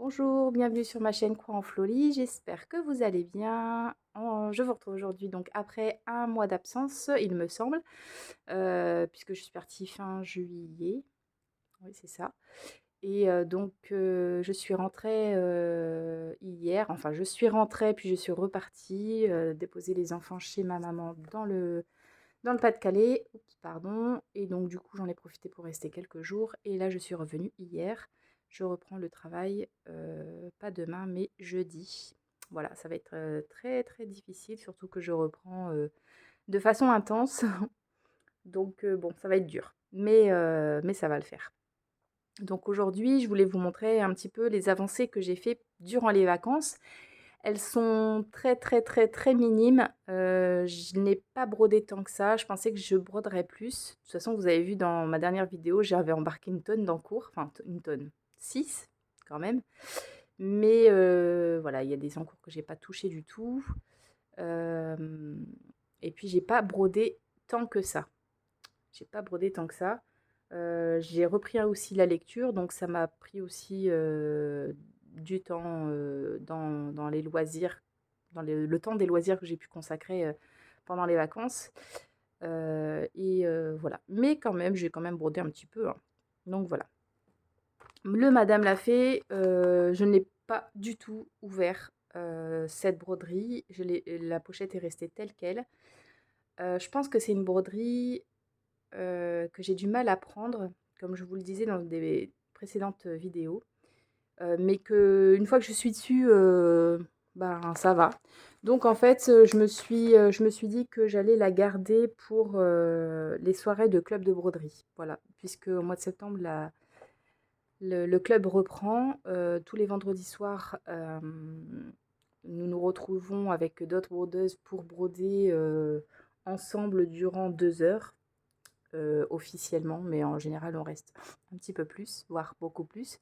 Bonjour, bienvenue sur ma chaîne Croix en Florie, j'espère que vous allez bien. Je vous retrouve aujourd'hui donc après un mois d'absence, il me semble, puisque je suis partie fin juillet, oui c'est ça. Et je suis rentrée hier, enfin je suis rentrée puis je suis repartie déposer les enfants chez ma maman dans le Pas-de-Calais, oups, pardon, et donc du coup, j'en ai profité pour rester quelques jours et là, je suis revenue hier. Je reprends le travail, pas demain, mais jeudi. Voilà, ça va être, très, très difficile, surtout que je reprends, de façon intense. Donc bon, ça va être dur, mais ça va le faire. Donc aujourd'hui, je voulais vous montrer un petit peu les avancées que j'ai fait durant les vacances. Elles sont très, très, très, très minimes. Je n'ai pas brodé tant que ça. Je pensais que je broderais plus. De toute façon, vous avez vu dans ma dernière vidéo, j'avais embarqué une tonne d'encours. Enfin, une tonne. 6 quand même. Mais voilà, il y a des encours que j'ai pas touchés du tout. Hem Et puis j'ai pas brodé tant que ça. J'ai pas brodé tant que ça. J'ai repris aussi la lecture, donc ça m'a pris aussi, du temps, dans les loisirs, dans le temps des loisirs que j'ai pu consacrer, pendant les vacances. Voilà. Mais quand même, j'ai quand même brodé un petit peu, hein. Donc voilà. Le Madame l'a fait, je n'ai pas du tout ouvert, cette broderie. La pochette est restée telle quelle. Je pense que c'est une broderie que j'ai du mal à prendre, comme je vous le disais dans des précédentes vidéos, mais qu'une fois que je suis dessus, ben, ça va. Donc en fait, je me suis dit que j'allais la garder pour, les soirées de club de broderie. Voilà, puisque au mois de septembre, le club reprend, tous les vendredis soirs, nous nous retrouvons avec d'autres brodeuses pour broder, ensemble durant 2 heures. Officiellement, mais en général, on reste un petit peu plus, voire beaucoup plus.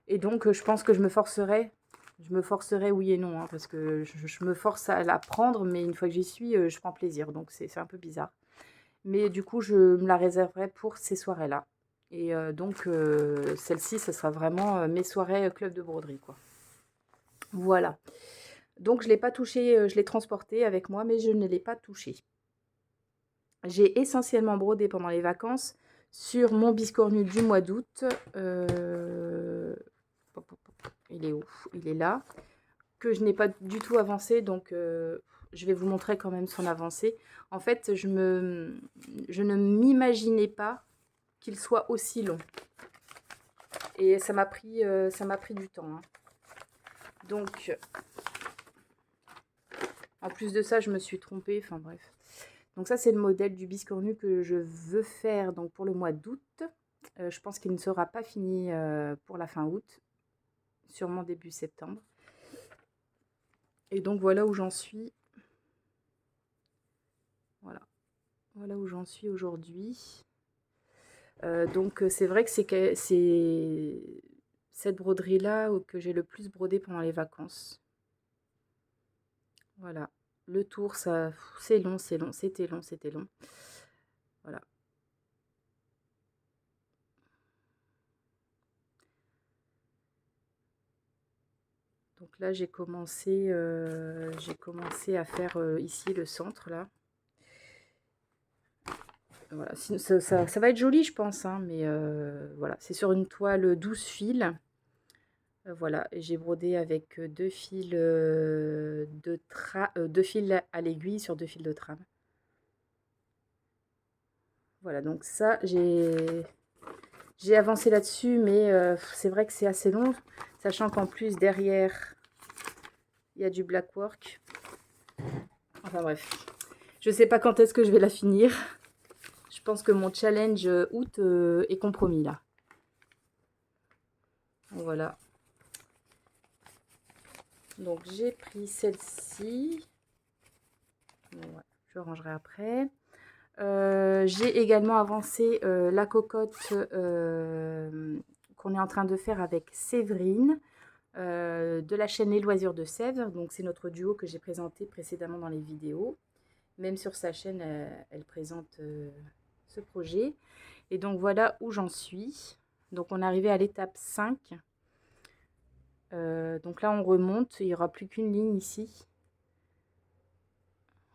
Et donc, je pense que je me forcerai oui et non, hein, parce que je me force à l'apprendre, mais une fois que j'y suis, je prends plaisir, donc c'est un peu bizarre. Mais du coup, je me la réserverai pour ces soirées-là. Et celle-ci, ce sera vraiment, mes soirées, club de broderie, quoi. Voilà. Donc je l'ai pas touchée, je l'ai transportée avec moi, mais je ne l'ai pas touchée. J'ai essentiellement brodé pendant les vacances sur mon biscornu du mois d'août. Il est où? Il est là. Que je n'ai pas du tout avancé, donc je vais vous montrer quand même son avancée. En fait, je ne m'imaginais pas qu'il soit aussi long. Et ça m'a pris du temps, hein. Donc, en plus de ça, je me suis trompée. Enfin bref. Donc ça, c'est le modèle du biscornu que je veux faire donc pour le mois d'août. Je pense qu'il ne sera pas fini pour la fin août, sûrement début septembre. Et donc voilà où j'en suis. Voilà, voilà où j'en suis aujourd'hui. C'est vrai que c'est cette broderie-là que j'ai le plus brodé pendant les vacances. Voilà. Le tour, ça, c'est long, c'est long, c'était long, c'était long. Voilà. Donc là, j'ai commencé à faire ici le centre, là. Voilà. Ça va être joli, je pense, hein, mais voilà. C'est sur une toile 12 fils. Voilà. Et j'ai brodé avec deux fils, deux fils à l'aiguille sur deux fils de trame. Voilà, donc ça, j'ai avancé là-dessus, mais c'est vrai que c'est assez long, sachant qu'en plus, derrière, il y a du black work. Enfin bref, je sais pas quand est-ce que je vais la finir. Je pense que mon challenge août est compromis là. Voilà. Donc j'ai pris celle-ci. Bon, ouais, je rangerai après. J'ai également avancé la cocotte qu'on est en train de faire avec Séverine. De la chaîne Les Loisirs de Sèvres. Donc c'est notre duo que j'ai présenté précédemment dans les vidéos. Même sur sa chaîne, elle présente ce projet. Et donc voilà où j'en suis. Donc on est arrivé à l'étape 5. Donc là, on remonte, il n'y aura plus qu'une ligne ici.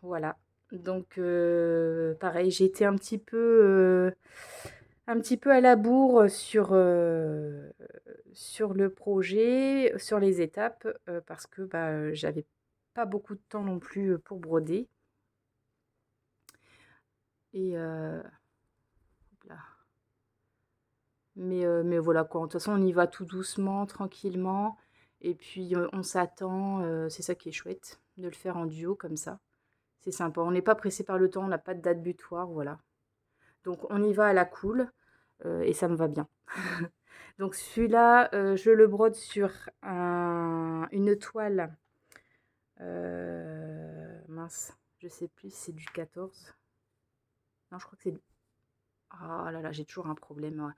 Voilà. Donc, pareil, j'ai été un petit peu à la bourre sur le projet, sur les étapes, parce que bah, j'avais pas beaucoup de temps non plus pour broder. Et hop là. Mais voilà quoi. De toute façon, on y va tout doucement, tranquillement. Et puis, on s'attend. C'est ça qui est chouette, de le faire en duo comme ça. C'est sympa. On n'est pas pressé par le temps, on n'a pas de date butoir, voilà. Donc, on y va à la cool. Et ça me va bien. Donc, celui-là, je le brode sur une toile. Mince, je sais plus si c'est du 14. Non, je crois que c'est du... Ah là là, j'ai toujours un problème. Ouais.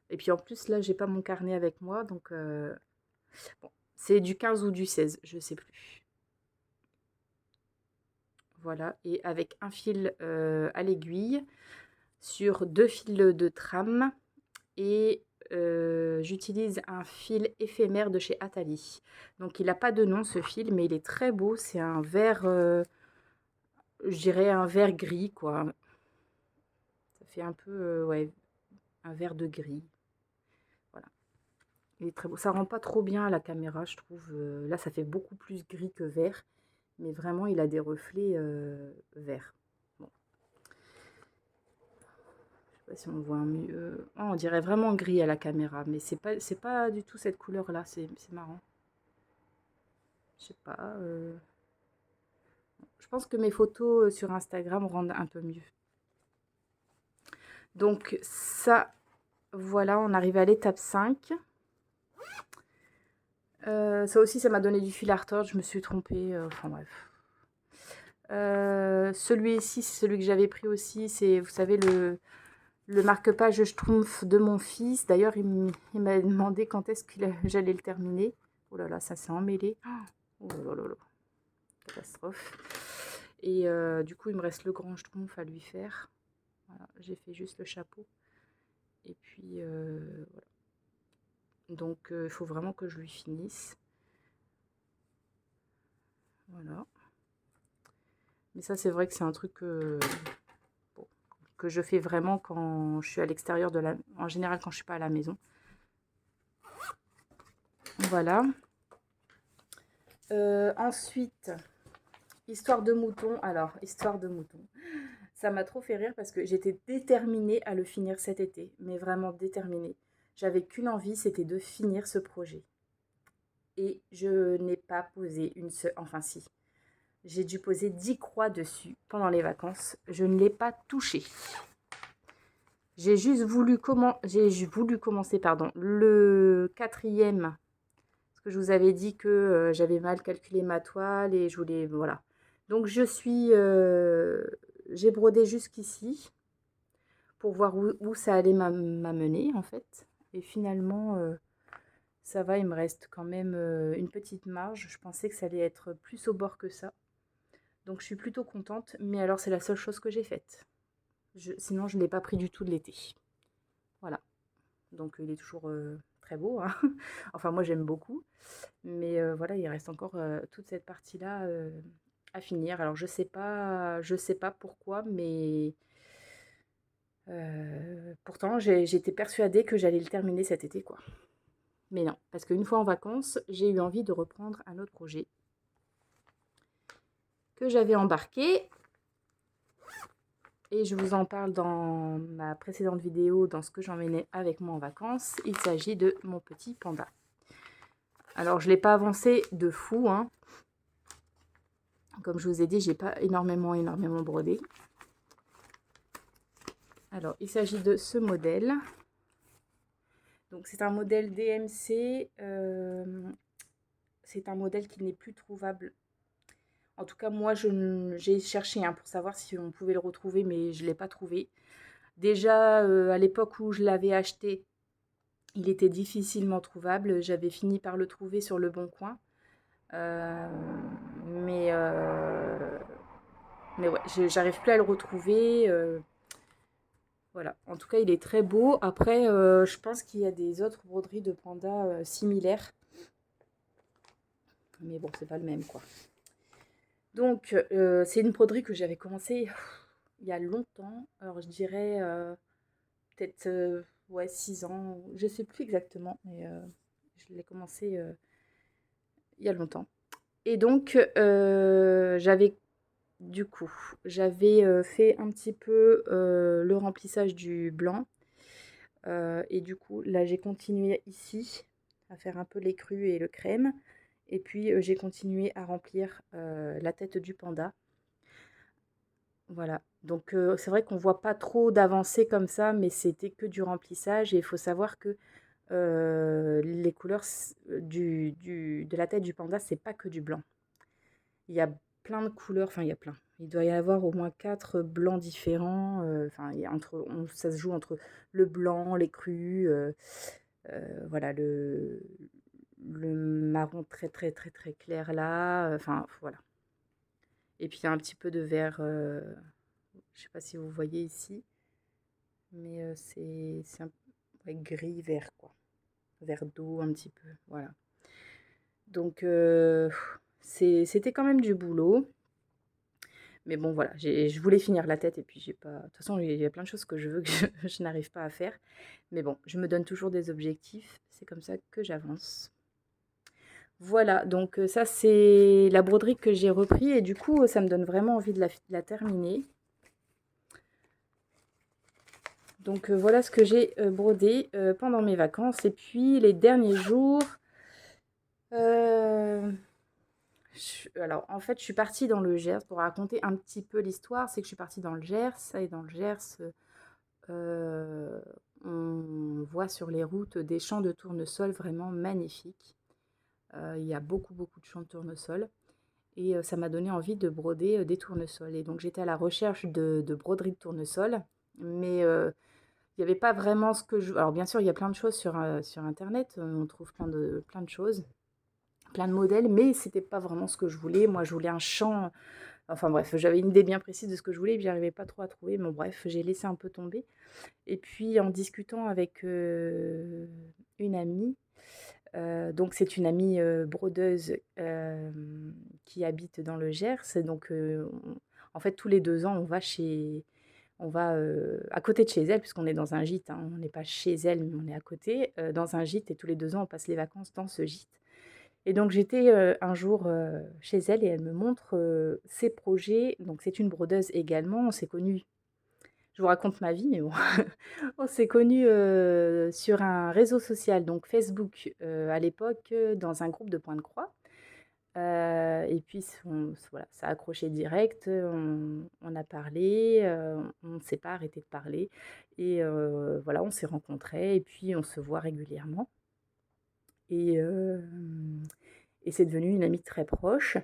Et puis en plus, là, j'ai pas mon carnet avec moi. Donc, bon, c'est du 15 ou du 16, je sais plus. Voilà. Et avec un fil à l'aiguille sur 2 fils de trame. Et j'utilise un fil éphémère de chez Atali. Donc, il n'a pas de nom, ce fil, mais il est très beau. C'est un vert, je dirais un vert gris, quoi. Ça fait un peu, ouais, un vert de gris. Voilà. Il est très beau. Ça rend pas trop bien à la caméra, je trouve. Là, ça fait beaucoup plus gris que vert. Mais vraiment, il a des reflets verts. Bon. Je sais pas si on voit mieux. Oh, on dirait vraiment gris à la caméra. Mais c'est pas du tout cette couleur-là. C'est marrant. Je sais pas. Je pense que mes photos sur Instagram rendent un peu mieux. Donc ça, voilà, on arrive à l'étape 5. Ça aussi, ça m'a donné du fil à retordre. Je me suis trompée. Enfin bref. Celui-ci, c'est celui que j'avais pris aussi. C'est, vous savez, le marque-page Schtroumpf de mon fils. D'ailleurs, il m'a demandé quand est-ce que j'allais le terminer. Oh là là, ça s'est emmêlé. Oh là là là. Catastrophe. Et du coup, il me reste le grand Schtroumpf à lui faire. Voilà, j'ai fait juste le chapeau. Et puis, voilà. Donc, il faut vraiment que je lui finisse. Voilà. Mais ça, c'est vrai que c'est un truc bon, que je fais vraiment quand je suis à l'extérieur de la... En général, quand je suis pas à la maison. Voilà. Ensuite, histoire de mouton. Alors, histoire de mouton. Ça m'a trop fait rire parce que j'étais déterminée à le finir cet été. Mais vraiment déterminée. J'avais qu'une envie, c'était de finir ce projet. Et je n'ai pas posé une seule... Enfin, si. J'ai dû poser 10 croix dessus pendant les vacances. Je ne l'ai pas touché. J'ai voulu commencer le 4e. Parce que je vous avais dit que j'avais mal calculé ma toile et je voulais... Voilà. Donc, j'ai brodé jusqu'ici pour voir où ça allait m'amener, en fait. Et finalement, ça va, il me reste quand même une petite marge. Je pensais que ça allait être plus au bord que ça. Donc, je suis plutôt contente. Mais alors, c'est la seule chose que j'ai faite. Sinon, je ne l'ai pas pris du tout de l'été. Voilà. Donc, il est toujours très beau. Hein. Enfin, moi, j'aime beaucoup. Mais voilà, il reste encore toute cette partie-là à finir. Alors, je sais pas pourquoi, mais pourtant, j'étais persuadée que j'allais le terminer cet été, quoi. Mais non, parce qu'une fois en vacances, j'ai eu envie de reprendre un autre projet que j'avais embarqué. Et je vous en parle dans ma précédente vidéo, dans ce que j'emmenais avec moi en vacances. Il s'agit de mon petit panda. Alors, je ne l'ai pas avancé de fou, hein. Comme je vous ai dit, j'ai pas énormément brodé. Alors, il s'agit de ce modèle. Donc, c'est un modèle DMC. C'est un modèle qui n'est plus trouvable. En tout cas, moi, j'ai cherché pour savoir si on pouvait le retrouver, mais je ne l'ai pas trouvé. Déjà, à l'époque où je l'avais acheté, il était difficilement trouvable. J'avais fini par le trouver sur Le Bon Coin. Mais ouais, j'arrive plus à le retrouver. Voilà. En tout cas, il est très beau. Après, je pense qu'il y a des autres broderies de panda similaires. Mais bon, c'est pas le même, quoi. Donc, c'est une broderie que j'avais commencé il y a longtemps. Alors, je dirais peut-être ouais, 6 ans. Je sais plus exactement, mais je l'ai commencé il y a longtemps. Et donc, du coup, j'avais fait un petit peu le remplissage du blanc. Et du coup, là, j'ai continué ici à faire un peu l'écru et le crème. Et puis, j'ai continué à remplir la tête du panda. Voilà. Donc, c'est vrai qu'on voit pas trop d'avancées comme ça, mais c'était que du remplissage. Et il faut savoir que les couleurs de la tête du panda, c'est pas que du blanc. Il y a plein de couleurs, enfin, il y a plein. Il doit y avoir au moins 4 blancs différents. Enfin, ça se joue entre le blanc, l'écru, voilà, le marron très, très, très, très clair là. Enfin, voilà. Et puis, il y a un petit peu de vert, je sais pas si vous voyez ici, mais c'est un ouais, gris-vert, quoi. Vert d'eau un petit peu, voilà. Donc, c'était quand même du boulot. Mais bon, voilà, je voulais finir la tête et puis j'ai pas. De toute façon, il y a plein de choses que je veux que je n'arrive pas à faire. Mais bon, je me donne toujours des objectifs. C'est comme ça que j'avance. Voilà, donc ça, c'est la broderie que j'ai repris et du coup, ça me donne vraiment envie de la terminer. Donc voilà ce que j'ai brodé pendant mes vacances. Et puis les derniers jours, euh, alors, en fait, je suis partie dans le Gers pour raconter un petit peu l'histoire. C'est que je suis partie dans le Gers, et dans le Gers, on voit sur les routes des champs de tournesol vraiment magnifiques. Il y a beaucoup, beaucoup de champs de tournesol. Et ça m'a donné envie de broder des tournesols. Et donc, j'étais à la recherche de broderies de tournesol. Mais il n'y avait pas vraiment ce que je... Alors, bien sûr, il y a plein de choses sur Internet. On trouve plein de choses, plein de modèles, mais c'était pas vraiment ce que je voulais. Moi, je voulais un champ. Enfin bref, j'avais une idée bien précise de ce que je voulais, et puis j'arrivais pas trop à trouver. Bon bref, j'ai laissé un peu tomber. Et puis en discutant avec une amie, donc c'est une amie brodeuse qui habite dans le Gers. Donc en fait tous les 2 ans, on va à côté de chez elle, puisqu'on est dans un gîte. Hein. On n'est pas chez elle, mais on est à côté, dans un gîte. Et tous les 2 ans, on passe les vacances dans ce gîte. Et donc j'étais un jour chez elle et elle me montre ses projets. Donc c'est une brodeuse également. On s'est connus. Je vous raconte ma vie, mais bon, on s'est connus sur un réseau social, donc Facebook, à l'époque, dans un groupe de Pointe de Croix. Et puis voilà, ça a accroché direct. On a parlé, on ne s'est pas arrêté de parler. Et voilà, on s'est rencontrés et puis on se voit régulièrement. Et, et c'est devenu une amie très proche.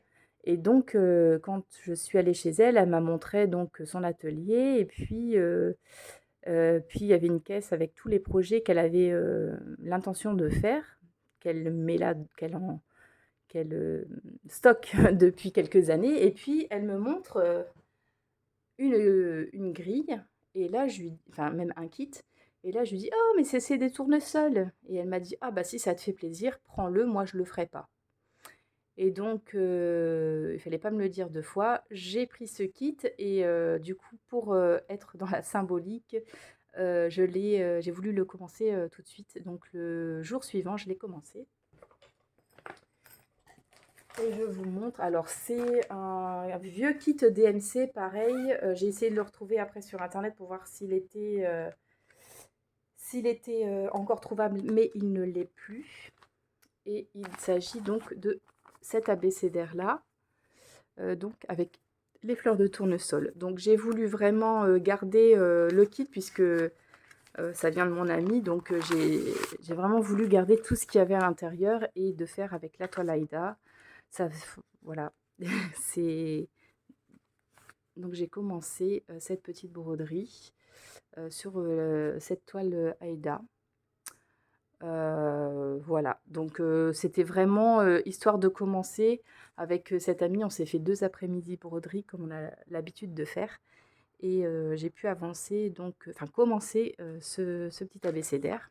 Et donc, quand je suis allée chez elle, elle m'a montré donc son atelier. Et puis il y avait une caisse avec tous les projets qu'elle avait l'intention de faire, qu'elle met là, qu'elle stocke depuis quelques années. Et puis elle me montre une grille. Et là, enfin même un kit. Et là, je lui dis, oh, mais c'est des tournesols. Et elle m'a dit, ah bah si ça te fait plaisir, prends-le, moi je le ferai pas. Et donc, il fallait pas me le dire 2 fois. J'ai pris ce kit et du coup, pour être dans la symbolique, j'ai voulu le commencer tout de suite. Donc, le jour suivant, je l'ai commencé. Et je vous montre. Alors, c'est un vieux kit DMC, pareil. J'ai essayé de le retrouver après sur Internet pour voir s'il était encore trouvable, mais il ne l'est plus. Et il s'agit donc de cet abécédaire-là. Donc avec les fleurs de tournesol. Donc j'ai voulu vraiment garder le kit puisque ça vient de mon ami. Donc j'ai vraiment voulu garder tout ce qu'il y avait à l'intérieur et de faire avec la toile Aïda. Ça, voilà. C'est donc j'ai commencé cette petite broderie sur cette toile Aïda. Voilà, donc c'était vraiment histoire de commencer avec cette amie. On s'est fait 2 après-midi broderie comme on a l'habitude de faire. Et j'ai pu avancer, donc, enfin commencer ce petit abécédaire.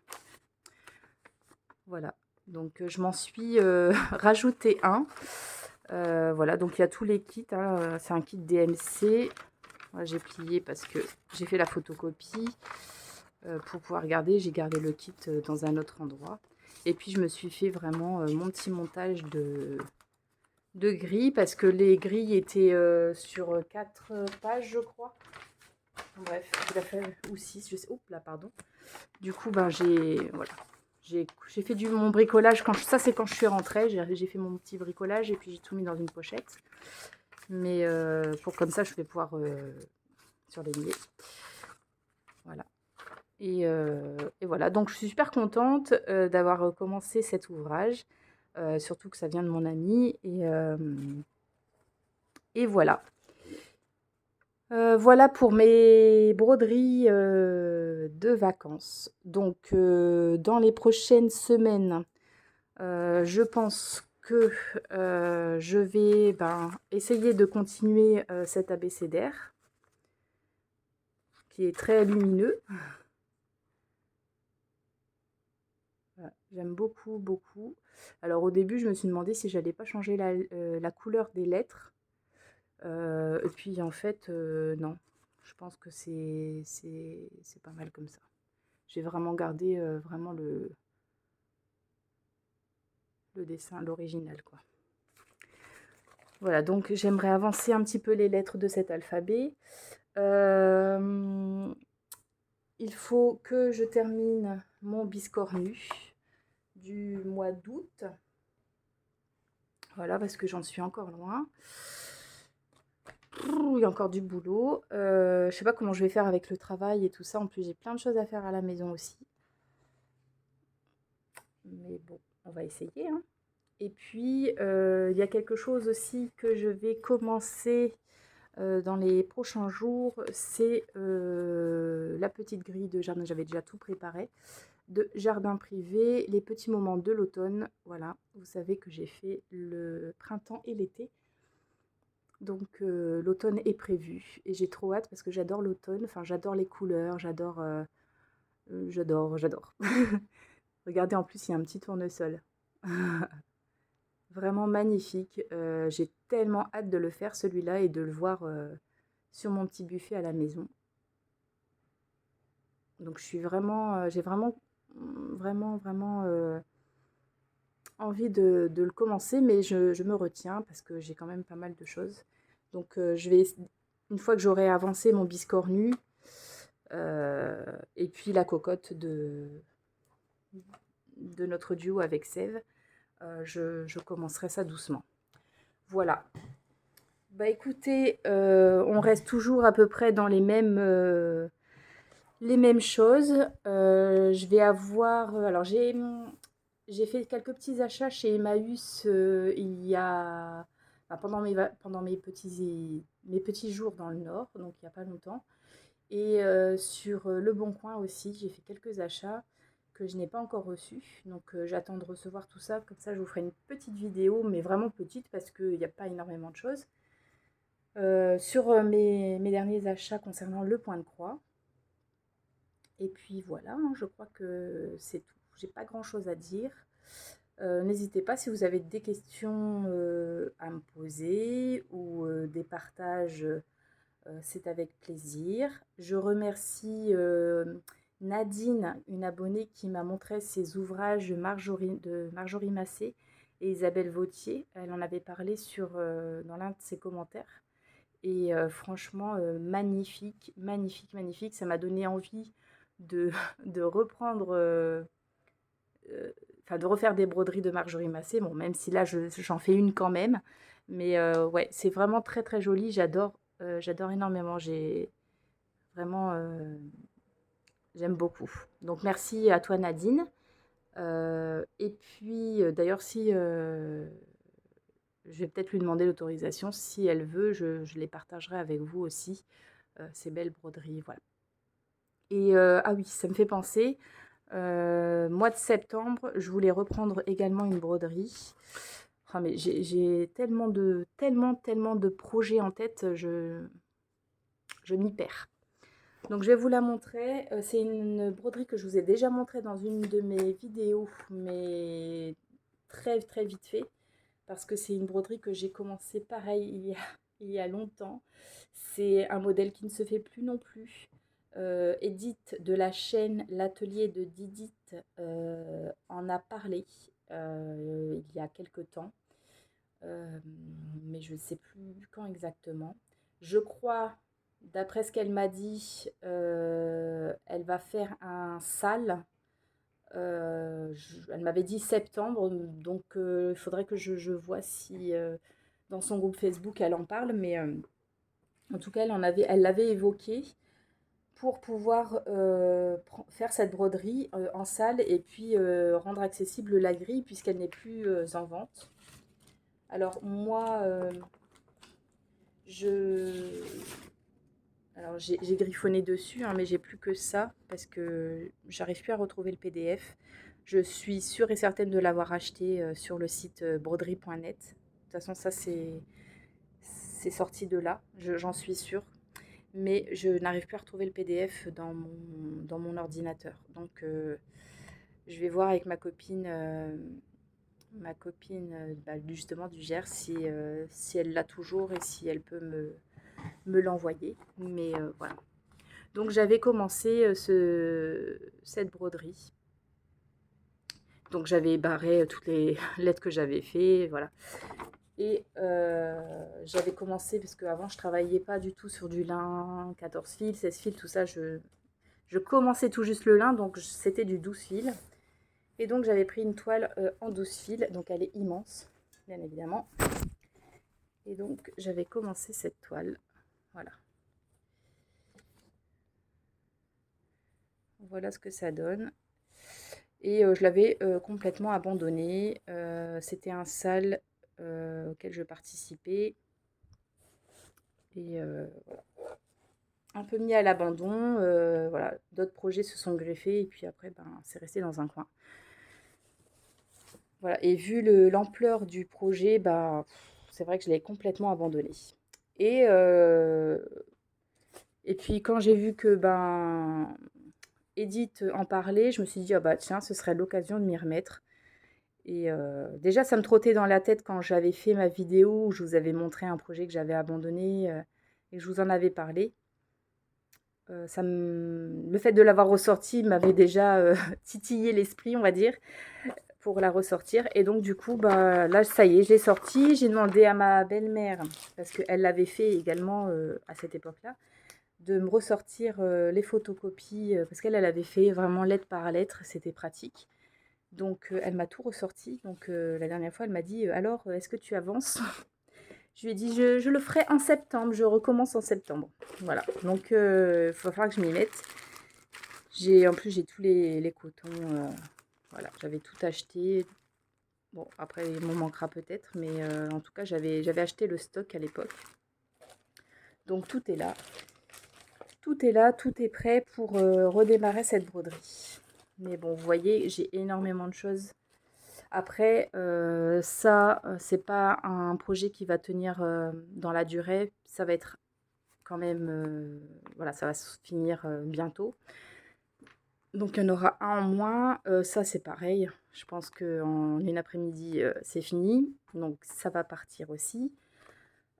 Voilà, Donc je m'en suis rajouté un. Voilà, donc il y a tous les kits, hein. C'est un kit DMC. Voilà, j'ai plié parce que j'ai fait la photocopie pour pouvoir garder. J'ai gardé le kit dans un autre endroit. Et puis je me suis fait vraiment mon petit montage de grilles parce que les grilles étaient sur 4 pages, je crois. Bref, il a fait, ou 6, je sais. Oups là, pardon. Du coup, ben voilà. J'ai fait mon bricolage. Ça, c'est quand je suis rentrée. J'ai fait mon petit bricolage et puis j'ai tout mis dans une pochette. Mais comme ça, je vais pouvoir surligner. Voilà. Et voilà. Donc, je suis super contente d'avoir commencé cet ouvrage. Surtout que ça vient de mon ami. Et voilà. Voilà pour mes broderies de vacances. Donc, dans les prochaines semaines, je pense que je vais essayer de continuer cet abécédaire qui est très lumineux. Voilà, j'aime beaucoup, beaucoup. Alors au début, je me suis demandé si j'allais pas changer la couleur des lettres. Et puis en fait, non. Je pense que c'est pas mal comme ça. J'ai vraiment gardé vraiment le dessin, l'original, quoi. Voilà, donc j'aimerais avancer un petit peu les lettres de cet alphabet. Il faut que je termine mon biscornu du mois d'août. Voilà, parce que j'en suis encore loin. Il y a encore du boulot. Je sais pas comment je vais faire avec le travail et tout ça. En plus, j'ai plein de choses à faire à la maison aussi. Mais bon, on va essayer, hein. Et puis, il y a quelque chose aussi que je vais commencer dans les prochains jours. C'est la petite grille de jardin. J'avais déjà tout préparé. De jardin privé, les petits moments de l'automne. Voilà, vous savez que j'ai fait le printemps et l'été. Donc l'automne est prévu et j'ai trop hâte parce que j'adore l'automne. Enfin, j'adore les couleurs, j'adore. Regardez, en plus, il y a un petit tournesol. Vraiment magnifique. J'ai tellement hâte de le faire, celui-là, et de le voir sur mon petit buffet à la maison. Donc, j'ai vraiment envie de le commencer, mais je me retiens parce que j'ai quand même pas mal de choses. Donc, une fois que j'aurai avancé mon biscornu, et puis la cocotte de notre duo avec Sève, je commencerai ça doucement. Voilà. Bah écoutez, on reste toujours à peu près dans les mêmes choses. Je vais avoir. Alors, j'ai fait quelques petits achats chez Emmaüs il y a. Pendant mes petits jours dans le Nord, donc il n'y a pas longtemps. Et sur Le Bon Coin aussi, j'ai fait quelques achats que je n'ai pas encore reçus. Donc j'attends de recevoir tout ça. Comme ça, je vous ferai une petite vidéo, mais vraiment petite parce qu'il n'y a pas énormément de choses. Sur mes derniers achats concernant le point de croix. Et puis voilà, hein, je crois que c'est tout. J'ai pas grand chose à dire. N'hésitez pas si vous avez des questions à me poser ou des partages, c'est avec plaisir. Je remercie Nadine, une abonnée qui m'a montré ses ouvrages de Marjorie Massé et Isabelle Vautier. Elle en avait parlé dans l'un de ses commentaires. Et franchement, magnifique, magnifique, magnifique. Ça m'a donné envie de, de reprendre, de refaire des broderies de Marjorie Massé. Bon, même si là, j'en fais une quand même. Mais ouais, c'est vraiment très, très joli. J'adore énormément. Vraiment, j'aime beaucoup. Donc, merci à toi, Nadine. Et puis, d'ailleurs, si je vais peut-être lui demander l'autorisation. Si elle veut, je les partagerai avec vous aussi, ces belles broderies. Voilà. Et ah oui, ça me fait penser, mois de septembre, je voulais reprendre également une broderie. Ah, mais j'ai tellement de projets en tête, je m'y perds. Donc je vais vous la montrer. C'est une broderie que je vous ai déjà montrée dans une de mes vidéos, mais très très vite fait. Parce que c'est une broderie que j'ai commencé pareil il y a longtemps. C'est un modèle qui ne se fait plus non plus. Edith de la chaîne L'Atelier de Didith en a parlé il y a quelque temps. Euh, mais je ne sais plus quand exactement. Je crois, d'après ce qu'elle m'a dit, elle va faire un sale. Elle m'avait dit septembre, donc il faudrait que je vois si dans son groupe Facebook elle en parle, mais en tout cas elle l'avait évoqué pour pouvoir faire cette broderie en salle et puis rendre accessible la grille puisqu'elle n'est plus en vente. Alors moi, je... Alors j'ai griffonné dessus, hein, mais j'ai plus que ça parce que j'arrive plus à retrouver le PDF. Je suis sûre et certaine de l'avoir acheté sur le site broderie.net. De toute façon, ça c'est sorti de là, j'en suis sûre. Mais je n'arrive plus à retrouver le PDF dans mon ordinateur. Donc je vais voir avec ma copine bah, justement du Gers si elle l'a toujours et si elle peut me l'envoyer. Mais voilà. Donc j'avais commencé cette broderie. Donc j'avais barré toutes les lettres que j'avais fait, voilà. Et j'avais commencé, parce qu'avant je travaillais pas du tout sur du lin, 14 fils, 16 fils, tout ça. Je commençais tout juste le lin, donc c'était du 12 fils. Et donc j'avais pris une toile en 12 fils, donc elle est immense, bien évidemment. Et donc j'avais commencé cette toile, voilà. Voilà ce que ça donne. Et je l'avais complètement abandonné. C'était un sale auquel je participais. Et voilà. Un peu mis à l'abandon. Voilà. D'autres projets se sont greffés. Et puis après, ben, c'est resté dans un coin. Voilà. Et vu l'ampleur du projet, bah, c'est vrai que je l'ai complètement abandonné. Et, euh, et puis quand j'ai vu que ben, Edith en parlait, je me suis dit, ah bah tiens, ce serait l'occasion de m'y remettre. Et déjà, ça me trottait dans la tête quand j'avais fait ma vidéo où je vous avais montré un projet que j'avais abandonné et que je vous en avais parlé. Le fait de l'avoir ressorti m'avait déjà titillé l'esprit, on va dire, pour la ressortir. Et donc, du coup, bah, là, ça y est, je l'ai sortie. J'ai demandé à ma belle-mère, parce qu'elle l'avait fait également à cette époque-là, de me ressortir les photocopies, parce qu'elle avait fait vraiment lettre par lettre, c'était pratique. Donc, elle m'a tout ressorti. Donc, la dernière fois, elle m'a dit, alors, est-ce que tu avances? Je lui ai dit, je le ferai en septembre, je recommence en septembre. Voilà, donc il va falloir que je m'y mette. En plus, j'ai tous les cotons, voilà, j'avais tout acheté. Bon, après, il m'en manquera peut-être, mais en tout cas, j'avais acheté le stock à l'époque. Donc, tout est là. Tout est là, tout est prêt pour redémarrer cette broderie. Mais bon, vous voyez, j'ai énormément de choses. Après, ça, c'est pas un projet qui va tenir dans la durée. Ça va être quand même, voilà, ça va se finir bientôt. Donc il y en aura un en moins. Ça, c'est pareil. Je pense qu'en une après-midi, c'est fini. Donc ça va partir aussi.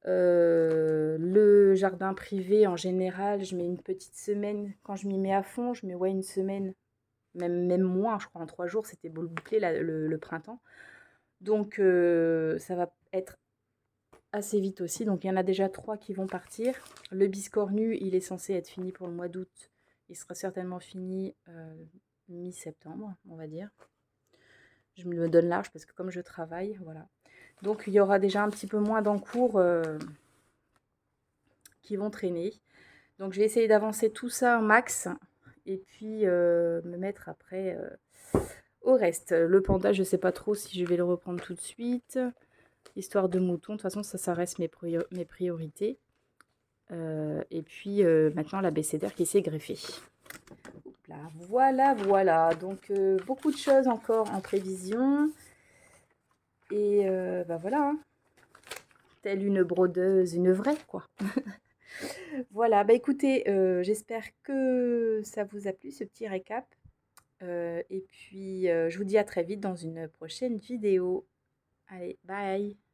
Le jardin privé, en général, je mets une petite semaine. Quand je m'y mets à fond, je mets ouais, une semaine, même moins, je crois, en 3 jours, c'était beau le boucler le printemps. Donc ça va être assez vite aussi. Donc il y en a déjà 3 qui vont partir. Le biscornu, il est censé être fini pour le mois d'août. Il sera certainement fini mi-septembre, on va dire. Je me donne large parce que comme je travaille, voilà. Donc il y aura déjà un petit peu moins d'encours qui vont traîner. Donc je vais essayer d'avancer tout ça au max et puis me mettre après au reste. Le panda, je ne sais pas trop si je vais le reprendre tout de suite. Histoire de mouton, de toute façon ça reste mes priorités. Et puis maintenant l'abécédaire qui s'est greffé. Là, voilà. Donc beaucoup de choses encore en prévision. Et bah voilà, hein. Telle une brodeuse, une vraie quoi. Voilà, bah, écoutez, j'espère que ça vous a plu ce petit récap, et puis, je vous dis à très vite dans une prochaine vidéo. Allez, bye!